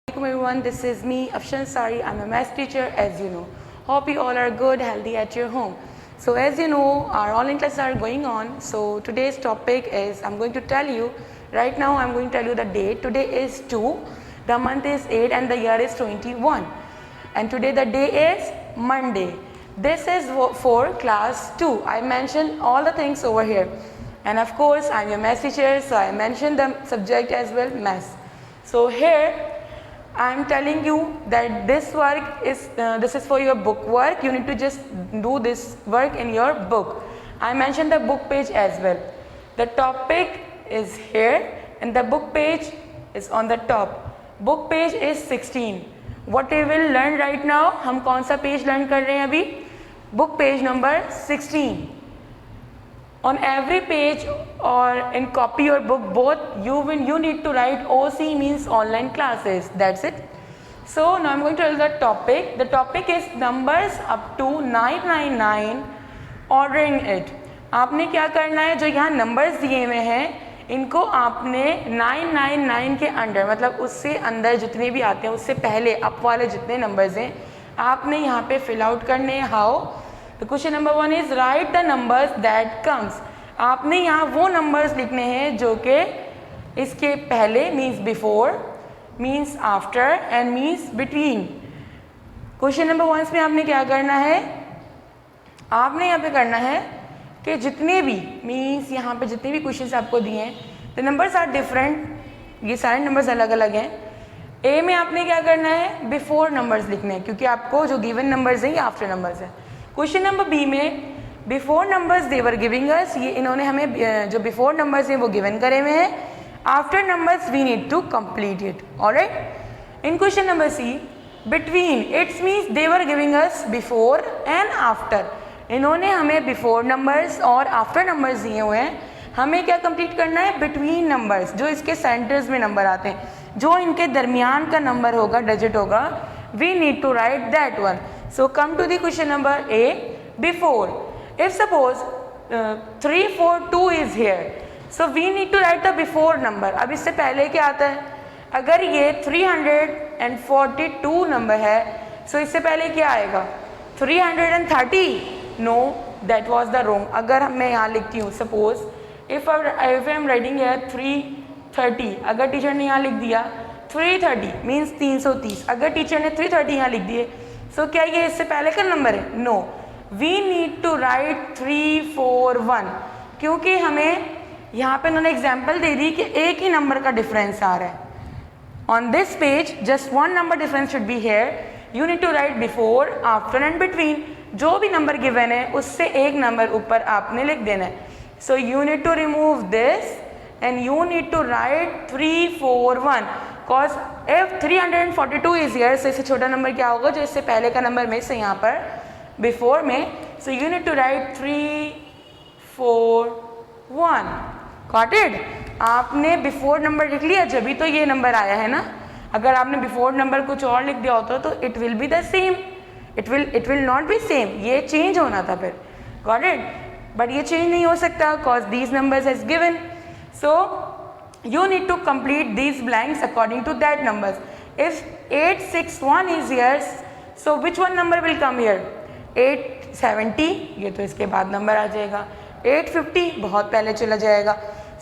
Welcome everyone, this is me Afshan Sari. I'm a math teacher as you know. Hope you all are good, healthy at your home. So as you know, our online classes are going on. So today's topic is, I'm going to tell you, right now I'm going to tell you the date. Today is 2, the month is 8 and the year is 21. And today the day is Monday. This is for class 2. I mentioned all the things over here. And of course, I'm your math teacher, so I mentioned the subject as well, math. So here, I'm telling you that this work is, this is for your book work. You need to just do this work in your book. I mentioned the book page as well. The topic is here and the book page is on the top. Book page is 16. What we will learn right now, हम कौन सा page learn कर रहे हैं अभी? Book page number 16. On every page or in copy your book, both you need to write OC means online classes. That's it. So now I'm going to tell you the topic. The topic is numbers up to 999, ordering it. आपने क्या करना है, जो यहाँ numbers दिए हुए हैं इनको आपने 999 के अंडर, मतलब उससे अंदर जितने भी आते हैं उससे पहले अप वाले जितने numbers हैं आपने यहाँ पे fill out करने हैं. How? The question number 1 is write the numbers that comes. आपने यहाँ वो numbers लिखने हैं जो कि इसके पहले means before, means after and means between. Question number 1 में आपने क्या करना है, आपने यहाँ पे करना है कि जितने भी means यहाँ पे जितने भी questions आपको दिए हैं, the numbers are different, ये सारे numbers अलग अलग हैं. A में आपने क्या करना है, before numbers लिखने हैं क्योंकि आपको जो given numbers हैं ये after numbers हैं. क्वेश्चन नंबर बी में बिफोर नंबर्स देवर गिविंग अस, ये इन्होंने हमें जो बिफोर नंबर्स हैं वो गिवन करे हुए हैं. After numbers we need to complete it. Alright. In question number C between, it's means they were giving us before and after. इन्होंने हमें बिफोर नंबर्स और आफ्टर नंबर्स दिए हुए हैं. हमें क्या कंप्लीट करना है, बिटवीन नंबर्स, जो इसके सेंटर्स में नंबर आते हैं, जो इनके दरमियान का नंबर होगा, डिजिट होगा, we need to write that one. So come to the question number A, before. If suppose 342 is here, so we need to write the before number. अब इससे पहले क्या आता है, अगर ये 342 नंबर है, so इससे पहले क्या आएगा, 330? No, that was the wrong. अगर मैं यहाँ लिखती हूँ, suppose if I am writing here 330, अगर टीचर ने यहाँ लिख दिया 330 मीन्स 330, अगर टीचर ने 330 यहाँ लिख दिए, सो क्या ये इससे पहले का नंबर है? No, we need to write 341 क्योंकि हमें यहाँ पे उन्होंने एग्जाम्पल दे दी कि एक ही नंबर का डिफरेंस आ रहा है. On this page just one number difference should be here. You need to write before, after and between. जो भी नंबर गिवन है उससे एक नंबर ऊपर आपने लिख देना है. So you need to remove this and you need to write 341 cause if 342 is here, so इससे छोटा नंबर क्या होगा, जो इससे पहले का नंबर में से यहाँ पर before में, so you need to write 341. got it? आपने before नंबर लिख लिया, जब भी तो ये नंबर आया है ना. अगर आपने before नंबर कुछ और लिख दिया होता तो it will be the same, it will not be same, ये change होना था फिर. got it? but ये change नहीं हो सकता cause these numbers is given. So you need to complete these blanks according to that numbers. If 861 is here, so which one number will come here? 870, ये तो इसके बाद नंबर आ जाएगा. 850 बहुत पहले चला जाएगा.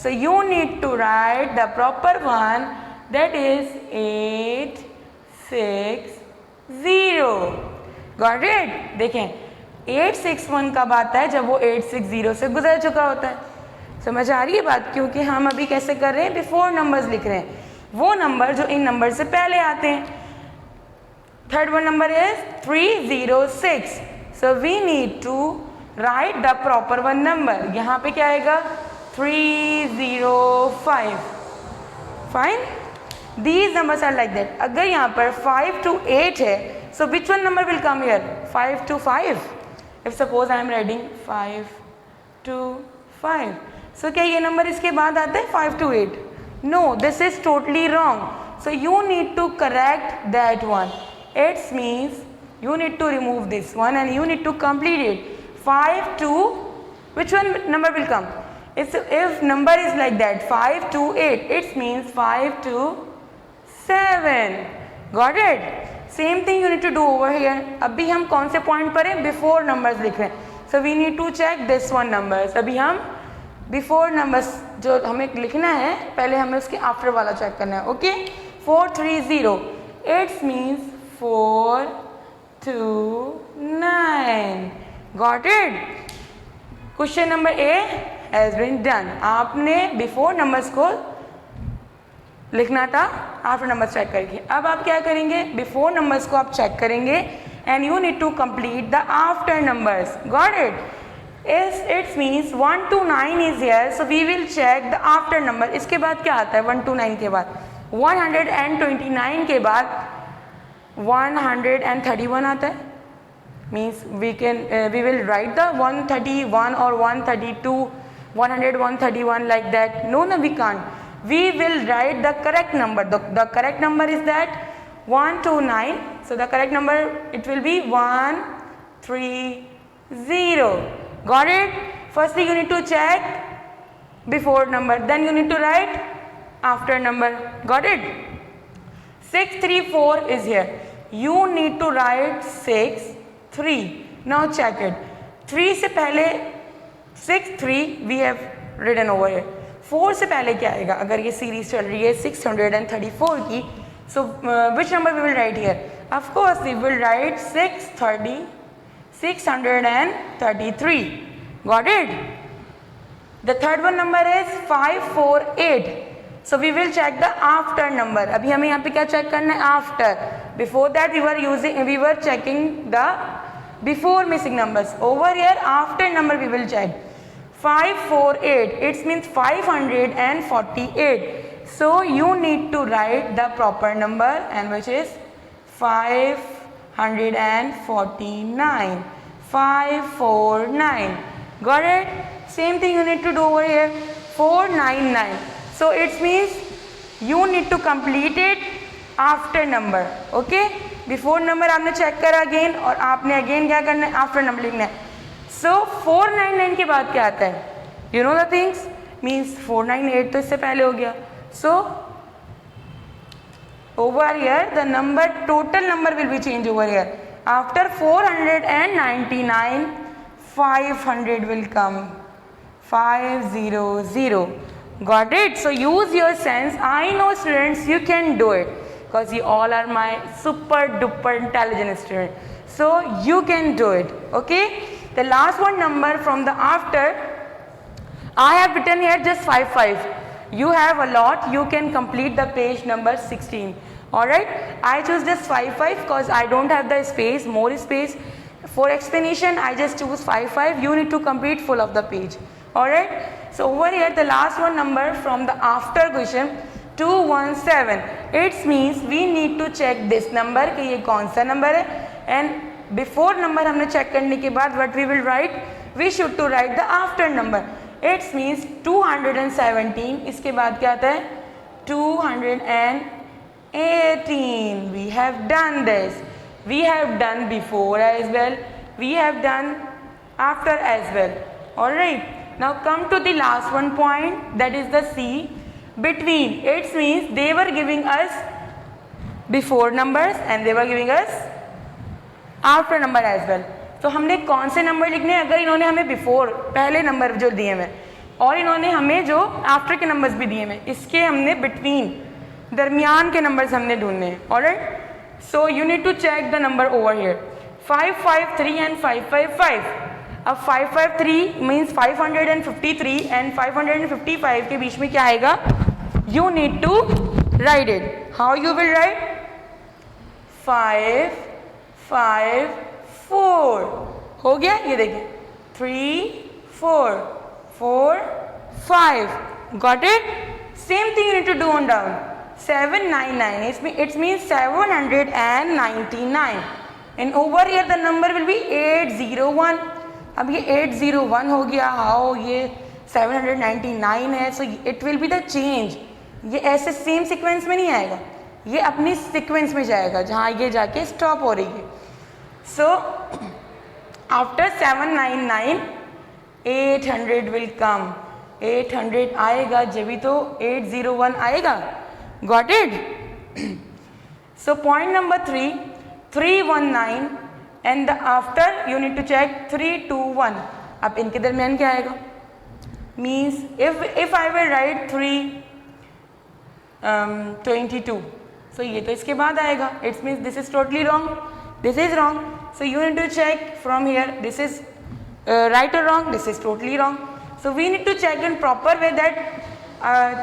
So you need to write the proper one, that is 860. Got it? देखें 861 कब आता है, जब वो 860 से गुजर चुका होता है. समझ आ रही है बात? क्योंकि हम अभी कैसे कर रहे हैं, बिफोर नंबर्स लिख रहे हैं, वो नंबर जो इन नंबर से पहले आते हैं. Third one number is 306. So we need to write the proper one number. यहाँ पे क्या आएगा, 305. Fine, these numbers are like that. अगर यहाँ पर 5 to 8 है, so which one number will come here, 5 to 5. If suppose I am writing 5 to 5, so क्या ये नंबर इसके बाद आता है 5 to 8? No, this is totally wrong. So you need to correct that one. It's means you need to remove this one and you need to complete it. 5 to, which one number will come? If number is like that, 5 to 8, it means 5 to 7. Got it? Same thing you need to do over here. अभी हम कौन से point पर हैं? Before numbers लिख रहे हैं. So we need to check this one numbers. अभी हम बिफोर नंबर्स जो हमें लिखना है, पहले हमें उसके आफ्टर वाला चेक करना है. Okay, 430. It's means 429. Got it? Question number A has been done. आपने बिफोर नंबर्स को लिखना था आफ्टर नंबर्स चेक करके. अब आप क्या करेंगे? बिफोर नंबर्स को आप चेक करेंगे and you need to complete the after numbers. Got it? It's means 1 to 9 is here, so we will check the after number. इसके बाद क्या आता है? 1 to 9 के बाद 129 के बाद 131 आता है. Means we will write the 131 or 132, 100, 131 like that. No, we can't. We will write the correct number. The correct number is that 129. So the correct number, it will be 130. Got it? Firstly you need to check before number, then you need to write after number. Got it? 634 is here. You need to write 6 3. Now check it. 3 से पहले 6 3 we have written over here. 4 से पहले क्या आएगा? अगर ये series चल रही है 634 की, so which number we will write here? Of course we will write 633. Got it? The third one number is 548. So we will check the after number. अभी हमें यहाँ पे क्या चेक करना है? After. Before that we were checking the before missing numbers. Over here after number we will check 548. It means 548. So you need to write the proper number, and which is 549. 549. Got it? Same thing you need to do over here. 499. So it means you need to complete it after number. Okay? Before number आपने check करा again, और आपने again क्या करना है? After number लिखना है. So 499 के बाद क्या आता है? You know the things? Means 498 तो इससे पहले हो गया. So over here the number, total number will be changed over here. After 499, 500 will come. 500. Got it? So use your sense. I know students, you can do it, because you all are my super duper intelligent students. So you can do it. Okay? The last one number from the after, I have written here just 55. You have a lot. You can complete the page number 16. Alright? I choose just 55 because I don't have the space, more space. For explanation, I just choose 55. You need to complete full of the page. Alright? So over here the last one number from the after question, 217. It means we need to check this number कि ये कौन सा number है, and before number हमने check करने के बाद what we will write? We should to write the after number. It means 217. इसके बाद क्या आता है? 218. We have done this. We have done before as well. We have done after as well. Alright. Now come to the last one point, that is the C, between. It means they were giving us before numbers and they were giving us after number as well. तो हमने कौन से number लिखने हैं? अगर इन्होंने हमें before पहले नंबर जो दिए हैं और इन्होंने हमें जो आफ्टर के नंबर्स भी दिए हैं, इसके हमने बिटवीन दरमियान के नंबर्स हमने ढूंढने हैं. Alright? So you need to check the number over here. 553 and 555. अब 553 मीन्स 553 एंड 555 के बीच में क्या आएगा? You need to write it. How you will write? 5 5 4 हो गया. ये देखिए 3 4 4 5. Got it? Same thing you need to do on down. 799. It means 799. And over here the number will be 801. अब ये 801 हो गया. हाउ? ये 799 है. So it will be the change. ये ऐसे सेम सीक्वेंस में नहीं आएगा, ये अपनी सीक्वेंस में जाएगा जहाँ ये जाके स्टॉप हो रही है. So after 799 800 will come. 800 आएगा जब भी तो 801 आएगा. Got it? So point number 3, 319 and the after you need to check 321. अब इनके दरमियान क्या आएगा? Means if I will write 322, so ये तो इसके बाद आएगा. It means this is totally wrong. This is wrong. So you need to check from here. This is right or wrong? This is totally wrong. So we need to check in proper way that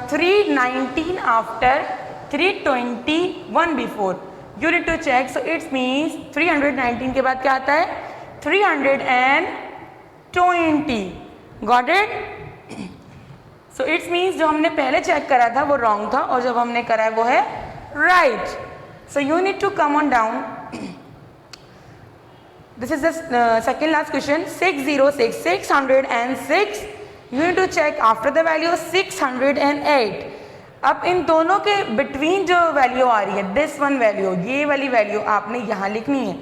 319 after 321 before. You need to check. So it means 319 के बाद क्या आता है? 320. Got it? So it means जो हमने पहले check करा था वो wrong था और जब हमने करा है वो है right. So you need to come on down. This is the second last question. 606, 606. You need to check after the value 608. अब इन दोनों के बिटवीन जो वैल्यू आ रही है, दिस वन वैल्यू, ये वाली वैल्यू आपने यहाँ लिखनी है.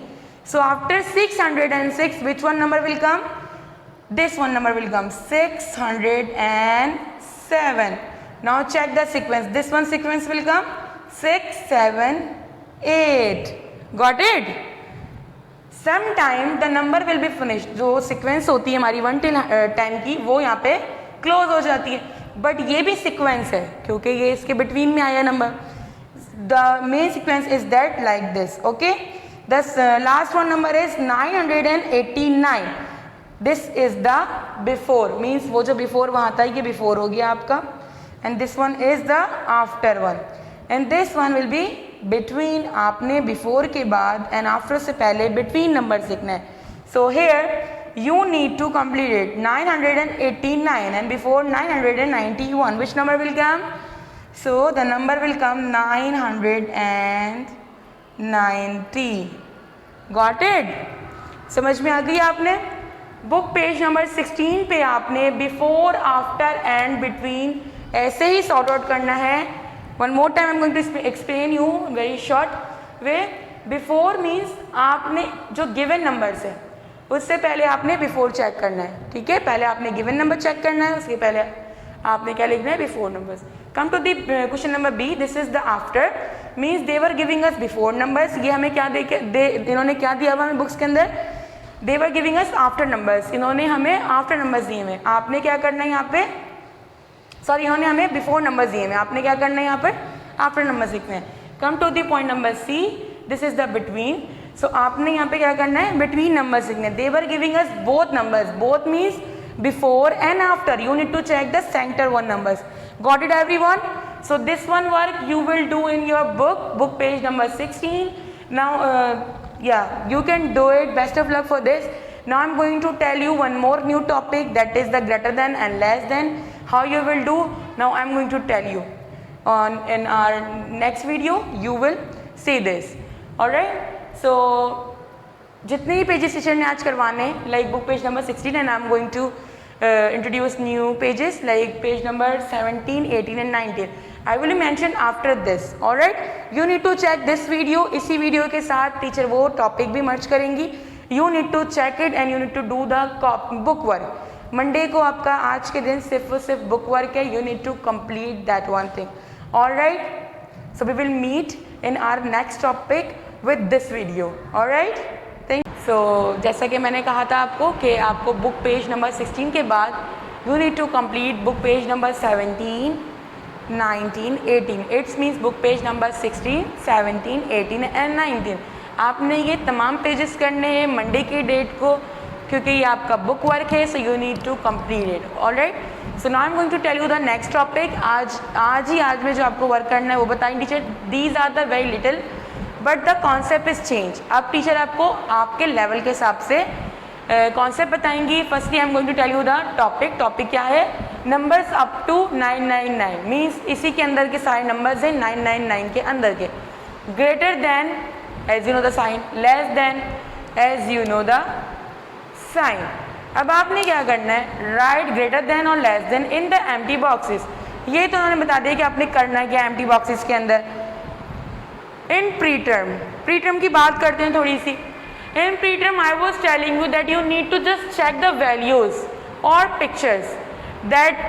So after 606 which one number will come? This one number will come 607. Now check the sequence. This one sequence will come 678. Got it? Some time the number will be finished. जो sequence होती है हमारी 1 till 10 की, वो यहाँ पे close हो जाती है. बट ये भी सीक्वेंस है क्योंकि ये इसके बिटवीन में आया number. The main sequence is that like this. Okay, the last one number is 989. This is the before. Means वो जो बिफोर वहाँ था ये बिफोर हो गया आपका. And this one is the after one. And this one will be between. आपने before के बाद एंड आफ्टर से पहले बिटवीन नंबर लिखना है. So here you need to complete it. 989 and before 991 which number will come? So the number will come 990. Got it? समझ में आ गई आपने? बुक पेज नंबर 16 पे आपने बिफोर, आफ्टर एंड बिटवीन ऐसे ही सॉर्ट आउट करना है. One more time I am going to explain you very short way. Before means आपने जो गिवन नंबर्स है उससे पहले आपने बिफोर चेक करना है. ठीक है, पहले आपने गिवन नंबर चेक करना है, उसके पहले आपने क्या लिखना है? Before numbers. Come to the question number B. This is the after. Means they were giving us before numbers. ये हमें क्या इन्होंने क्या दिया हुआ हमें बुक्स के अंदर? They were giving us after numbers. इन्होंने हमें आफ्टर नंबर्स दिए हुए. आपने क्या करना है यहाँ पे? सॉरी, इन्होंने हमें बिफोर नंबर्स दिए हुए. आपने क्या करना है यहाँ पर? आफ्टर नंबर्स लिखने हैं. Come to the point number C. This is the between. So आपने यहाँ पे क्या करना है? बिटवीन नंबर्स लिखने. They were giving us both numbers. Both means before and after. You need to check the centre one numbers. Got it everyone? So this one work you will do in your book page number 16. Now you can do it. Best of luck for this. Now I'm going to tell you one more new topic, that is the greater than and less than. How you will do? Now I'm going to tell you in our next video. You will see this. Alright? So जितने ही pages teacher ने आज करवाने, like book page number 16, and I'm going to introduce new pages like page number 17, 18 and 19. I will mention after this. Alright? You need to check this video. इसी video के साथ teacher वो topic भी मर्ज करेंगी. You need to check it and you need to do the book work. Monday को आपका आज के दिन सिर्फ बुक वर्क है. You need to complete that one thing. Alright? So we will meet in our next topic with this video. Alright? So जैसा कि मैंने कहा था आपको कि आपको बुक पेज नंबर 16 के बाद you need to complete book page number 17, 19, 18. It means book page number 16, 17, 18 and 19. आपने ये तमाम पेजेस करने हैं मंडे की डेट को, क्योंकि ये आपका बुक वर्क है. So you need to complete it. Alright? So now I am going to tell you the next topic. आज में जो आपको वर्क करना है वो बताएंगे teacher. These are the very little but the concept is change. अब टीचर आपको आपके लेवल के हिसाब से कॉन्सेप्ट बताएंगी. Firstly I am going to tell you the topic क्या है? Numbers up to 999. मीन्स इसी के अंदर के सारे नंबर्स हैं 999 के अंदर के. Greater than as you know the sign, less than as you know the sign. अब आपने क्या करना है? राइट ग्रेटर देन और less than in the empty boxes. ये तो उन्होंने बता दिया कि आपने करना है क्या एम्प्टी बॉक्सेस के अंदर. इन प्री टर्म की बात करते हैं थोड़ी सी. In preterm, I was telling you that you need to just check the values or pictures, that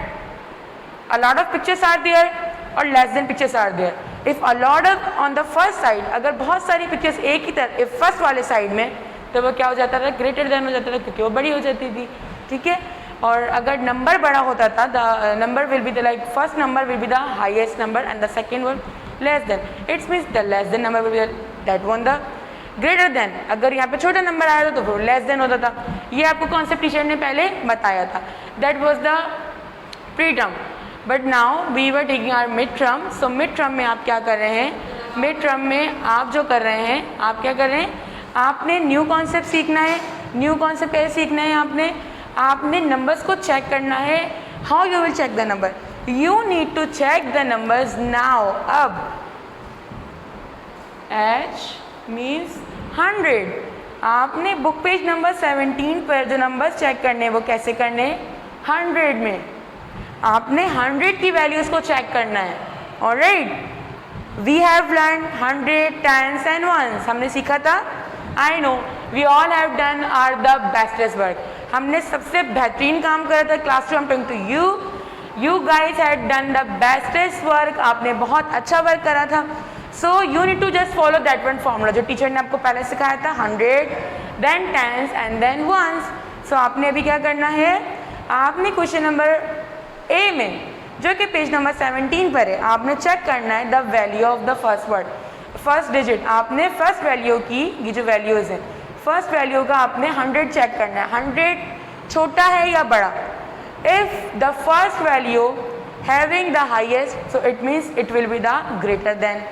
a lot of pictures are there or less than pictures are there. If a lot on the first side, अगर बहुत सारी pictures एक ही तरफ first वाले side में, तो वो क्या हो जाता था, ग्रेटर देन हो जाता था, क्योंकि वो बड़ी हो जाती थी, ठीक है। और अगर नंबर बड़ा होता था, the number will be the like first number will be the highest number and the second one less than, it's means the less then number will B that one the greater then. अगर यहाँ पे छोटा number आया था तो फिर less than होता था। ये आपको कॉन्सेप्ट टीचर ने पहले बताया था, that was the pre term. But now we were taking our mid term. So mid term में आप क्या कर रहे हैं, मिड टर्म में आप जो कर रहे हैं, आप क्या कर रहे हैं, आपने न्यू कॉन्सेप्ट सीखना है। न्यू कॉन्सेप्ट कैसे सीखना है, आपने नंबर्स को चेक करना है। How you will check the number, you need to check the numbers now. अब H मीन्स 100, आपने बुक पेज नंबर 17 पर जो नंबर्स चेक करने वो कैसे करने, 100 में आपने 100 की वैल्यूज को चेक करना है। Alright, we have learn 100 10s and 1s, हमने सीखा था। I know we all have done are the bestest work, हमने सबसे बेहतरीन काम करा था classroom too you guys had done the bestest work, आपने बहुत अच्छा वर्क करा था। So you need to just follow that one formula जो टीचर ने आपको पहले सिखाया था, 100 then 10s and then 1s। सो आपने अभी क्या करना है, आपने क्वेश्चन नंबर ए में जो कि पेज नंबर 17 पर है, आपने चेक करना है the value of the first word, first digit. आपने फर्स्ट वैल्यू की, ये जो वैल्यूज है फर्स्ट वैल्यू का आपने 100 चेक करना है, 100 छोटा है या बड़ा। If the first value having the highest, so it means it will be the greater then.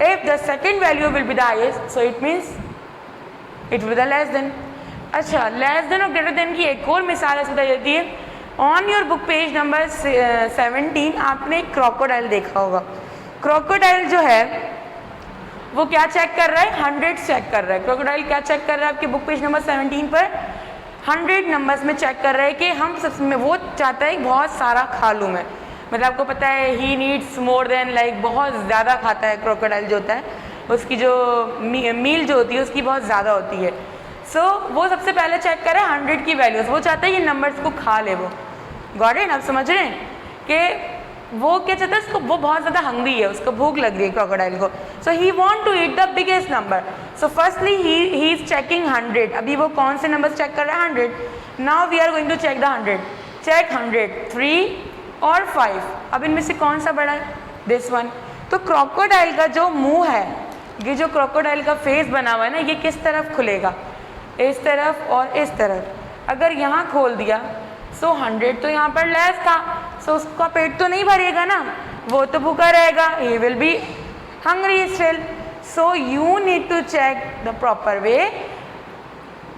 If the second value will be the highest, so it means it will be the less than। अच्छा, less than और greater than की एक और मिसाल ऐसे बताई जाती है। On your book page number 17 आपने क्रोकोडाइल देखा होगा। क्रोकोडाइल जो है वो क्या चेक कर रहा है, 100 चेक कर रहा है। क्रोकोडाइल क्या चेक कर रहा है आपके बुक पेज नंबर 17 पर, 100 नंबर्स में चेक कर रहा है कि हम सब में, वो चाहता है बहुत सारा खा लूँ मैं, मतलब आपको पता है he needs more than, like बहुत ज़्यादा खाता है क्रोकोडाइल जो होता है, उसकी जो मील जो होती है उसकी बहुत ज़्यादा होती है। सो वो सबसे पहले चेक करे 100 की वैल्यूज, वो चाहता है ये नंबर्स को खा ले। वो गॉट इट, आप समझ रहे हैं कि वो क्या चाहता है, उसको वो बहुत ज़्यादा हंग्री है, उसको भूख लग रही है क्रोकोडाइल को। So he want to eat the biggest number. So firstly he is checking 100। अभी वो कौन से नंबर चेक कर रहा है, 100। Now we are going to check the 100। Check 100, 3 और 5। अब इनमें से कौन सा बड़ा है, दिस वन। तो क्रोकोडाइल का जो मुंह है, ये जो क्रोकोडाइल का फेस बना हुआ है ना, ये किस तरफ खुलेगा, इस तरफ और इस तरफ। अगर यहाँ खोल दिया सो 100 तो यहाँ पर लेस था, सो उसका पेट तो नहीं भरेगा ना, वो तो भूखा रहेगा, he will be hungry still. So you need to check the proper way,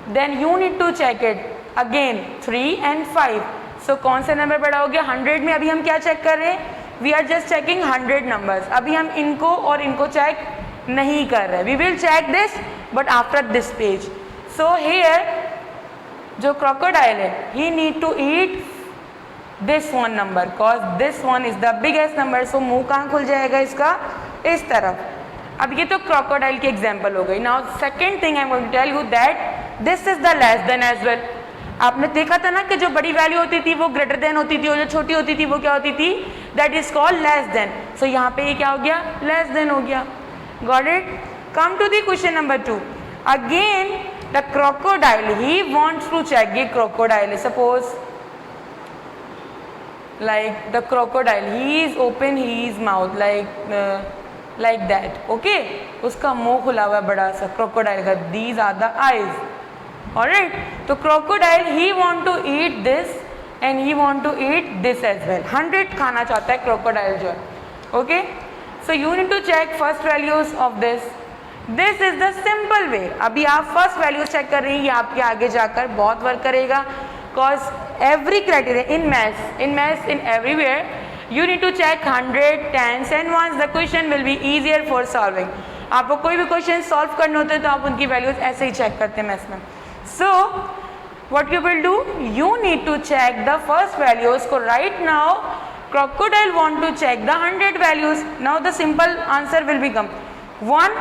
then you need to check it again 3 and 5। सो कौन सा नंबर बड़ा हो गया, 100 में। अभी हम क्या चेक कर रहे हैं, we are just checking 100 numbers. अभी हम इनको और इनको चेक नहीं कर रहे, we will check this but after this page. So here जो क्रोकोडाइल है, he need to eat this one number, cause this one is the biggest number. So मुंह कहाँ खुल जाएगा इसका, इस तरफ। अब ये तो क्रोकोडाइल की एग्जाम्पल हो गई। Now second thing I am going to tell you that this is the less than as well. आपने देखा था ना कि जो बड़ी वैल्यू होती थी वो ग्रेटर देन होती थी, और जो छोटी होती थी वो क्या होती थी, that is called less than. So यहाँ पे ये क्या हो गया, लेस देन हो गया। Got it. Come to the question number 2। Again the crocodile, he wants to check, ये क्रोकोडाइल है, suppose like the crocodile, he is open his mouth like that, okay, उसका मुंह खुला हुआ है बड़ा सा crocodile का, these are the eyes, alright। तो crocodile he want to eat this and he want to eat this as well। 100 खाना चाहता है crocodile जो है, okay। so you need to check first values of this is the simple way। अभी आप first values check कर रही हैं, ये आपके आगे जाकर बहुत वर्क करेगा, cause every criteria in maths in everywhere you need to check 100 10s and 1s। the question will be easier for solving। आपको कोई भी क्वेश्चन सॉल्व करने होते हैं तो आप उनकी वैल्यूज ऐसे ही चेक करते हैं मैथ्स में। So what you will do, you need to check the first values को। Right now crocodile want to check the 100 values। now the simple answer will become 1,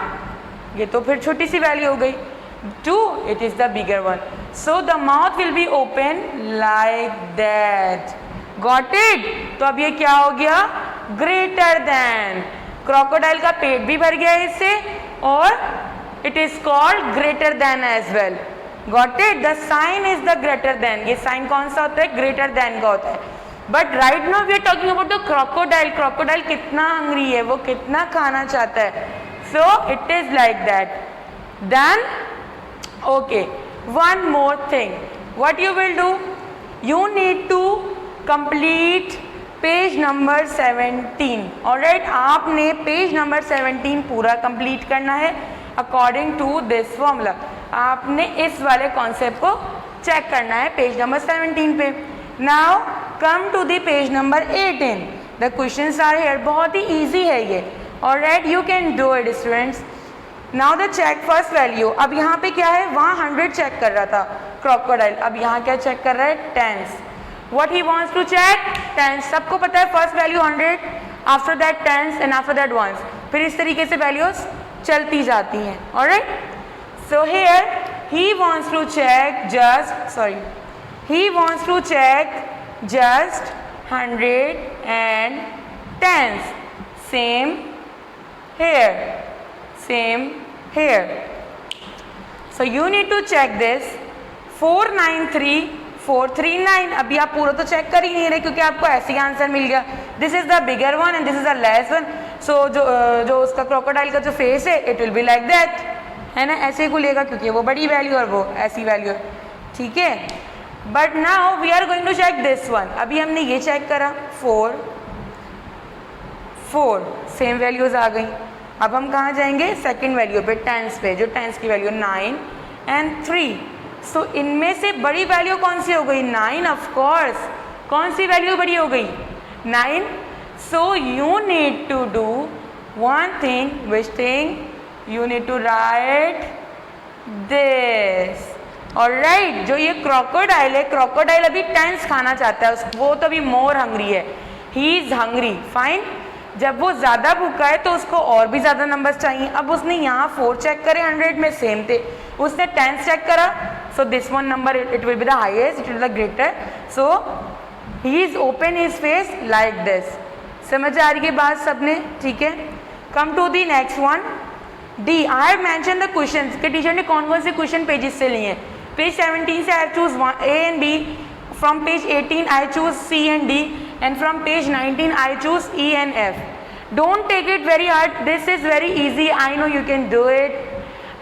ये तो फिर छोटी सी वैल्यू हो गई, 2, it is the bigger one। so the mouth will be open like that। got it। तो अब ये क्या हो गया, greater than, क्रोकोडाइल का पेट भी भर गया है इससे, और it is called greater than as well. Got it? The sign is the greater than. ये साइन कौन सा होता है? ग्रेटर देन का होता है. But right now we are talking about the crocodile. Crocodile कितना हंग्री है, वो कितना खाना चाहता है. So it is like that. Then okay, one more thing, what you will do, you need to complete page number 17. Alright, आपने page number 17 पूरा complete करना है अकॉर्डिंग टू दिस फॉर्मूला. आपने इस वाले कॉन्सेप्ट को चेक करना है पेज नंबर 17 पे. Now come to the page number 18. The questions are here. बहुत ही इजी है ये. Alright, you can do it students. Now the check first value. अब यहाँ पे क्या है, वहाँ 100 चेक कर रहा था क्रोकोडाइल, अब यहाँ क्या चेक कर रहा है? Tens. What he wants to check? Tens. सबको पता है first value 100, after that tens and after that ones. फिर इस तरीके से वैल्यूज चलती जाती हैं. Alright, so here he wants to check just 100 and tens. Same here. So you need to check this. 493 439. अभी आप पूरा तो चेक कर ही नहीं रहे क्योंकि आपको ऐसे ही आंसर मिल गया. This is the bigger one and this is the less one. So जो उसका क्रोकोडाइल का जो फेस है, it will be like that, है ना, ऐसे ही खुलेगा क्योंकि वो बड़ी वैल्यू और वो ऐसी वैल्यू है. ठीक है. But now we are going to check this one. अभी हमने ये चेक करा 4 सेम वैल्यूज आ गई. अब हम कहाँ जाएंगे? सेकेंड वैल्यू पे, टेंस पे, जो टेंस की वैल्यू 9 एंड 3. सो इनमें से बड़ी वैल्यू कौन सी हो गई? 9 ऑफ कोर्स. कौन सी वैल्यू बड़ी हो गई? 9. So you need to do one thing, which thing? You need to write this. Alright, जो ये क्रोकोडाइल है, क्रोकोडाइल अभी टेंस खाना चाहता है, वो तो अभी मोर हंग्री है. He is hungry. फाइन. जब वो ज़्यादा भूखा है तो उसको और भी ज़्यादा नंबर्स चाहिए. अब उसने यहाँ 4 चेक करे, 100 में सेम थे. उसने 10 चेक करा, so this one number it will be the highest, it will be the greater. So he is open his face like this. समझ आ रही है बात सबने? ठीक है. Come to the next one, D. I have mention the question के teacher ने कौन कौन से क्वेश्चन पेजेस से लिए हैं. पेज 17 से I choose A and B. From page 18 I choose C and D, and from page 19 I choose E and F. Don't take it very hard. This is very easy. I know you can do it.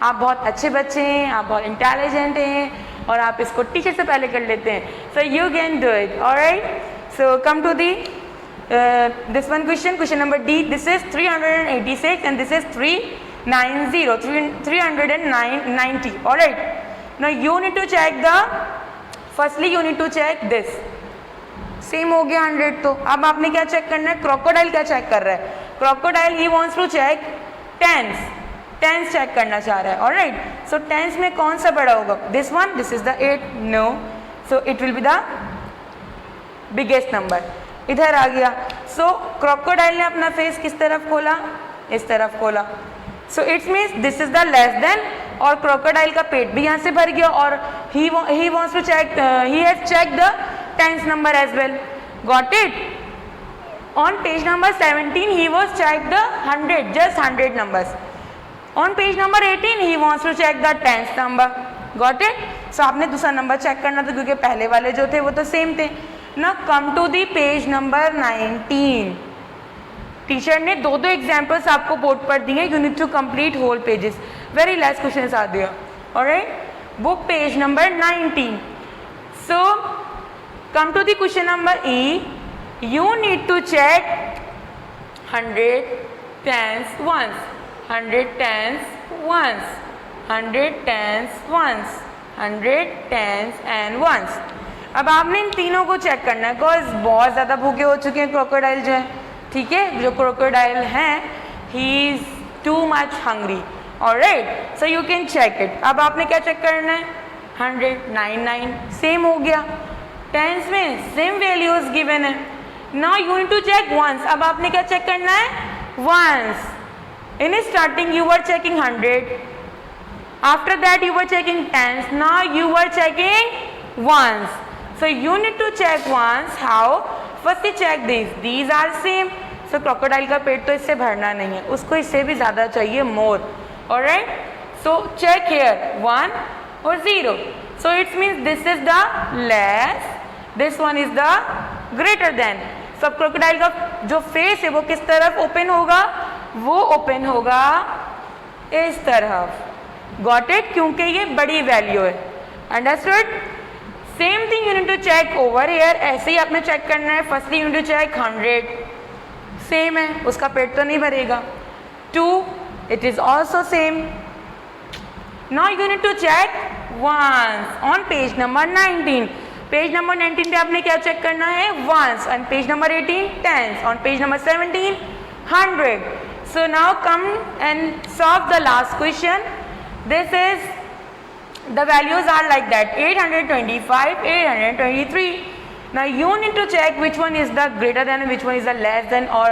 आप बहुत अच्छे बच्चे हैं, आप बहुत intelligent हैं और आप इसको टीचर से पहले कर लेते हैं. So you can do it. Alright. So come to the this one question number D. This is 386 and this is 390. Alright. Now you need to check the. Firstly you need to check this. Same हो गया 100. तो अब आपने क्या check करना है? Crocodile क्या check कर रहा है? Crocodile he wants to check tens check करना चाह रहा है. ऑलराइट, सो टेंस में कौन सा बड़ा होगा? This one. This is the 8. No, so it will be the biggest number. इधर आ गया. सो क्रोकोडाइल ने अपना फेस किस तरफ खोला? इस तरफ खोला. So it's means this is the less then, और क्रोकोडाइल का पेट भी यहाँ से भर गया और he wants to check, he has checked the tens number as well. Got it? On page number 17 he was checked the 100, just 100 numbers. On page number 18 he wants to check the tens number. Got it? So आपने दूसरा number check करना था क्योंकि पहले वाले जो थे वो तो सेम थे. Now come to the page number 19. Teacher ने 2 एग्जाम्पल्स आपको बोर्ड पर दिए. You need to complete whole pages. Very last question आ दिया. Alright, book page number 19. So come to the question number E. You need to check 100 tens once, 100 tens once, 100 tens once, 100 tens and once. अब आपने इन तीनों को check करना है because बहुत ज़्यादा भूखे हो चुके हैं क्रोकोडाइल जो है. ठीक है, जो क्रोकोडाइल हैं, he is too much hungry. Alright, so you can check it. अब आपने क्या चेक करना है? 100, 99 सेम हो गया. टेंस में सेम वैल्यूज गिवन है. Now you need to check ones. अब आपने क्या चेक करना है? Ones. In starting you were checking 100, after that you were checking tens, now you were checking ones. So you need to check once. How? First you check these are same. So crocodile का पेट तो इससे भरना नहीं है, उसको इससे भी ज़्यादा चाहिए, मोर. ऑलराइट, सो चेक हियर 1 और 0. So it's means this is the less, this one is the greater then. सब क्रोकोडाइल का जो फेस है वो किस तरफ ओपन होगा, वो ओपन होगा इस तरफ. गॉट इट, क्योंकि ये बड़ी वैल्यू है. Understood. Same thing you need to check over here. ऐसे ही आपने चेक करना है. Firstly you need to check 100, same है, उसका पेट तो नहीं भरेगा. 2, it is also same. Now you need to check ones on page number 19. Page number 19 पे आपने क्या चेक करना है, ones. On page number 18 tens. On page number 17 100. So now come and solve the last question. This is, the values are like that, 825, 823. Now you need to check which one is the greater than and which one is the less than, or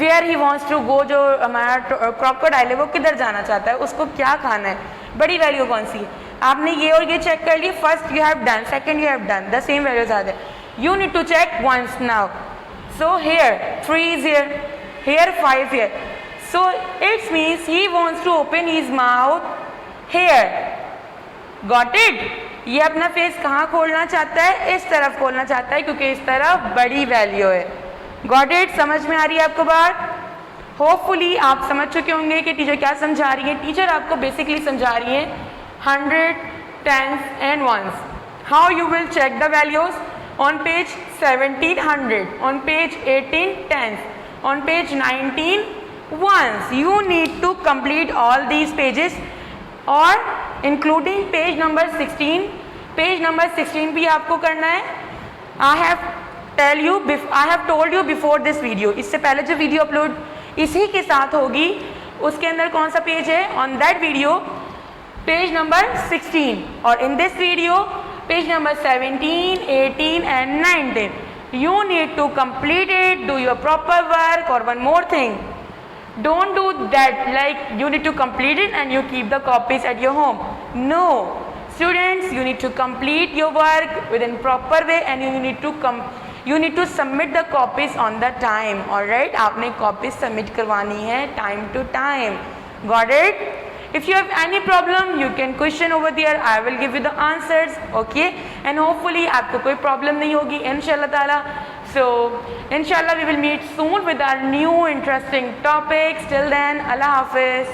where he wants to go. जो हमारा crocodile है वो किधर जाना चाहता है, उसको क्या खाना है, बड़ी वैल्यू कौन सी है. आपने ये और ये चेक कर ली. First you have done, second you have done, the same values are there. You need to check once now. So here 3 is here, here 5 here. So it means he wants to open his mouth here. Got it? ये अपना face कहाँ खोलना चाहता है, इस तरफ खोलना चाहता है, क्योंकि इस तरफ बड़ी वैल्यू है. Got it? समझ में आ रही है आपको बात? होपफुली आप समझ चुके होंगे कि टीचर क्या समझा रही है. टीचर आपको बेसिकली समझा रही है 100, tens and ones. How you will check the values? On page 17 100, on page 18 tens, on page 19 ones. You need to complete all these pages, or including page number 16. Page number 16 भी आपको करना है. I have told you before this video. इससे पहले जो video upload इसी के साथ होगी, उसके अंदर कौन सा पेज है, on that video page number 16, or in this video page number 17, 18 and 19. You need to complete it, do your proper work. Or one more thing, don't do that like you need to complete it and you keep the copies at your home. No, students, you need to complete your work within proper way, and you need to submit the copies on the time. Alright, आपने copies submit करवानी है time to time. Got it? If you have any problem, you can question over there. I will give you the answers. Okay, and hopefully आपको कोई problem नहीं होगी इंशाल्लाह ताला. So inshallah we will meet soon with our new interesting topics. Till then, Allah Hafiz.